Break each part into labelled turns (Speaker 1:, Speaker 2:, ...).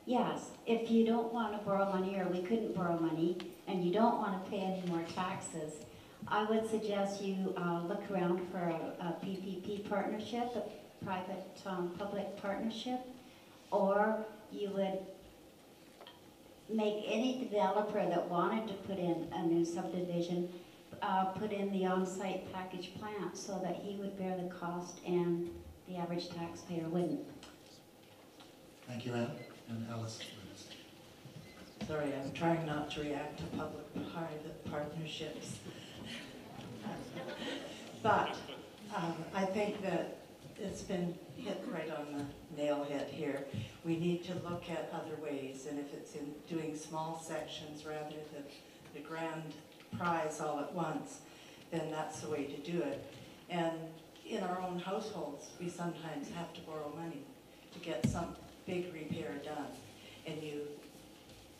Speaker 1: Yes, if you don't want to borrow money, or we couldn't borrow money, and you don't want to pay any more taxes, I would suggest you look around for a PPP partnership, a private-public partnership, or you would make any developer that wanted to put in a new subdivision put in the on-site package plant so that he would bear the cost and the average taxpayer wouldn't.
Speaker 2: Thank you, Anne. And Alice, please.
Speaker 3: Sorry, I'm trying not to react to public-private partnerships. But I think that it's been hit right on the nail head here. We need to look at other ways, and if it's in doing small sections rather than the grand prize all at once, then that's the way to do it. And in our own households, we sometimes have to borrow money to get some big repair done. And you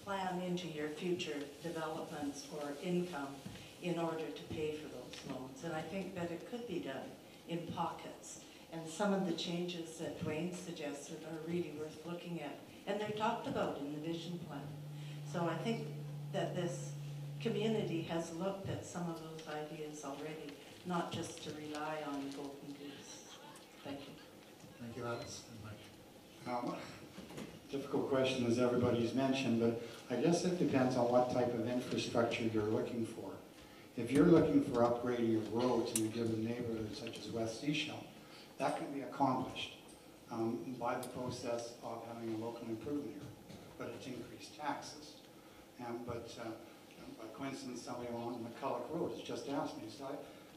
Speaker 3: plan into your future developments or income in order to pay for those loans. And I think that it could be done in pockets. And some of the changes that Dwayne suggested are really worth looking at. And they're talked about in the vision plan. So I think that this community has looked at some of those ideas already, not just to rely on golden goose. Thank you.
Speaker 2: Thank you, Alice. And Mike.
Speaker 4: Difficult question, as everybody's mentioned, but I guess it depends on what type of infrastructure you're looking for. If you're looking for upgrading of roads in a given neighborhood, such as West Sechelt, that can be accomplished by the process of having a local improvement area, but it's increased taxes. By coincidence, somebody along McCulloch Road has just asked me, so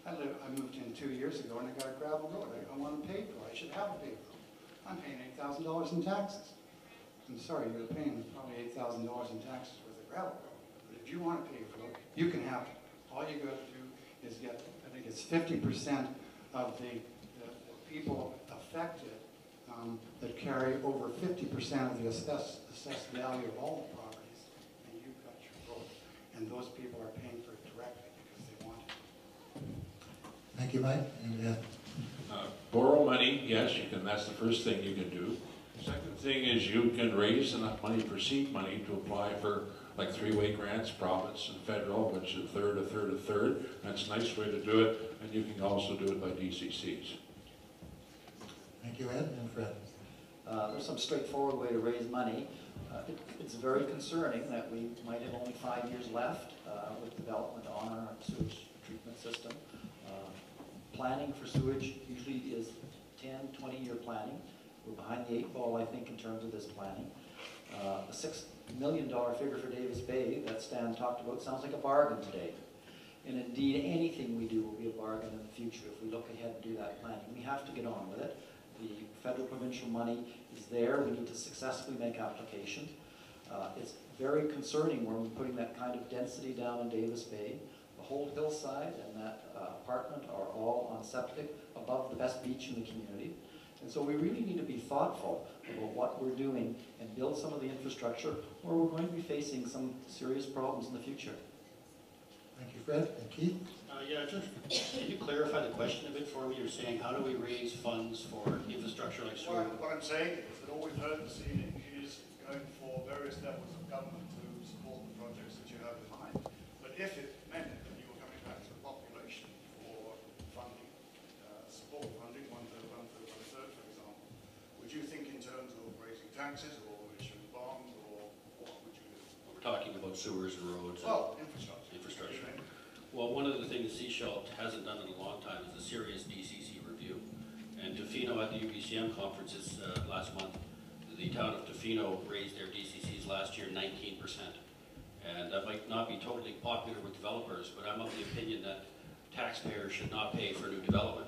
Speaker 4: I moved in 2 years ago and I got a gravel road. I want a paved road. I should have a paved road. I'm paying $8,000 in taxes. I'm sorry, you're paying probably $8,000 in taxes worth of gravel road. But if you want a paved road, you can have it. All you got to do is get, I think it's 50% of the people affected that carry over 50% of the assessed value of all the properties, and you've got your road. And those people are paying for it directly because they want it.
Speaker 2: Thank you, Mike. And
Speaker 5: borrow money, yes, you can. That's the first thing you can do. Second thing is you can raise enough money for seed money to apply for like three-way grants, province and federal, which is a third, a third, a third. That's a nice way to do it, and you can also do it by DCCs.
Speaker 2: thank you, Ed. And Fred.
Speaker 6: There's some straightforward way to raise money. It's very concerning that we might have only 5 years left with development on our sewage treatment system. Planning for sewage usually is 10, 20-year planning. We're behind the 8 ball, I think, in terms of this planning. The $6 million figure for Davis Bay that Stan talked about sounds like a bargain today. And indeed, anything we do will be a bargain in the future if we look ahead and do that planning. We have to get on with it. The federal provincial money is there. We need to successfully make application. It's very concerning when we're putting that kind of density down in Davis Bay. The whole hillside and that apartment are all on septic above the best beach in the community. And so we really need to be thoughtful about what we're doing and build some of the infrastructure, or we're going to be facing some serious problems in the future.
Speaker 2: Thank you, Fred. And Keith?
Speaker 7: Yeah, just can you clarify the question a bit for me? You're saying, how do we raise funds for infrastructure like sewer?
Speaker 8: What I'm saying is that all we've heard this evening is going for various levels of government to support the projects that you have in mind. But if it meant that you were coming back to the population for funding, support funding, one-third, for example, would you think in terms of raising taxes or issuing bonds, or what would you do?
Speaker 7: We're talking about sewers and roads.
Speaker 8: Well, infrastructure.
Speaker 7: Well, one of the things Sechelt hasn't done in a long time is a serious DCC review. And Tofino at the UBCM conferences last month, the town of Tofino raised their DCCs last year 19%. And that might not be totally popular with developers, but I'm of the opinion that taxpayers should not pay for new development.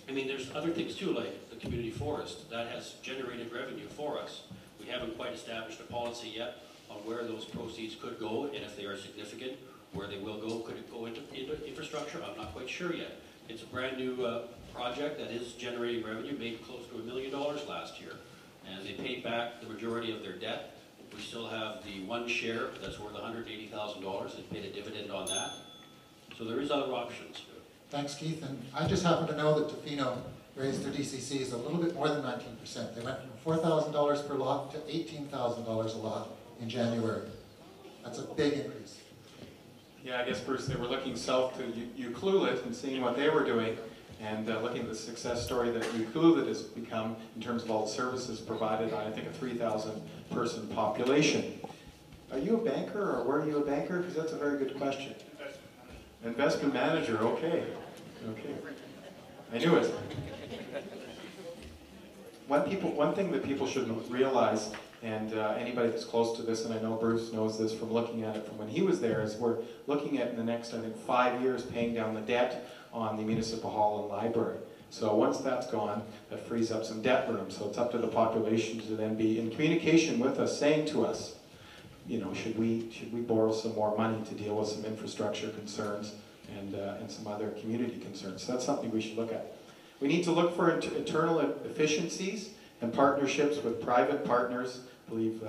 Speaker 7: I mean, there's other things too, like the community forest. That has generated revenue for us. We haven't quite established a policy yet on where those proceeds could go, and if they are significant, where they will go. Could it go into infrastructure? I'm not quite sure yet. It's a brand new project that is generating revenue, made close to $1 million last year, and they paid back the majority of their debt. We still have the one share that's worth $180,000. They paid a dividend on that. So there is other options.
Speaker 2: Thanks, Keith. And I just happen to know that Tofino raised their DCCs a little bit more than 19%. They went from $4,000 per lot to $18,000 a lot in January. That's a big increase.
Speaker 9: Yeah, I guess, Bruce, they were looking south to Ucluelet and seeing what they were doing, and looking at the success story that Ucluelet has become in terms of all the services provided on, I think, a 3,000 person population. Are you a banker, or were you a banker? Because that's a very good question. Investment manager, okay. Okay. I knew it. One thing that people should realize, and anybody that's close to this, and I know Bruce knows this from looking at it from when he was there, is we're looking at in the next, I think, 5 years paying down the debt on the municipal hall and library. So once that's gone, that frees up some debt room. So it's up to the population to then be in communication with us, saying to us, you know, should we borrow some more money to deal with some infrastructure concerns and some other community concerns. So that's something we should look at. We need to look for internal efficiencies and partnerships with private partners. I believe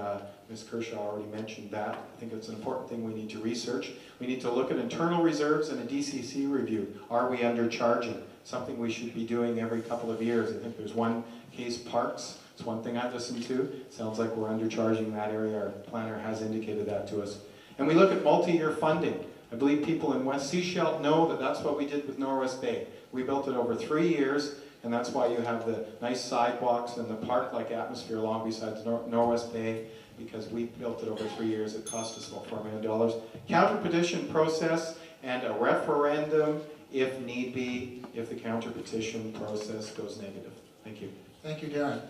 Speaker 9: Ms. Kershaw already mentioned that. I think it's an important thing we need to research. We need to look at internal reserves and a DCC review. Are we undercharging? Something we should be doing every couple of years. I think there's one case, Parks. It's one thing I listened to. Sounds like we're undercharging that area. Our planner has indicated that to us. And we look at multi-year funding. I believe people in West Sechelt know that that's what we did with Norwest Bay. We built it over 3 years, and that's why you have the nice sidewalks and the park-like atmosphere along besides Norwest Bay, because we built it over 3 years. It cost us about $4 million. Counter-petition process and a referendum, if need be, if the counter-petition process goes negative. Thank you.
Speaker 2: Thank you, Darren.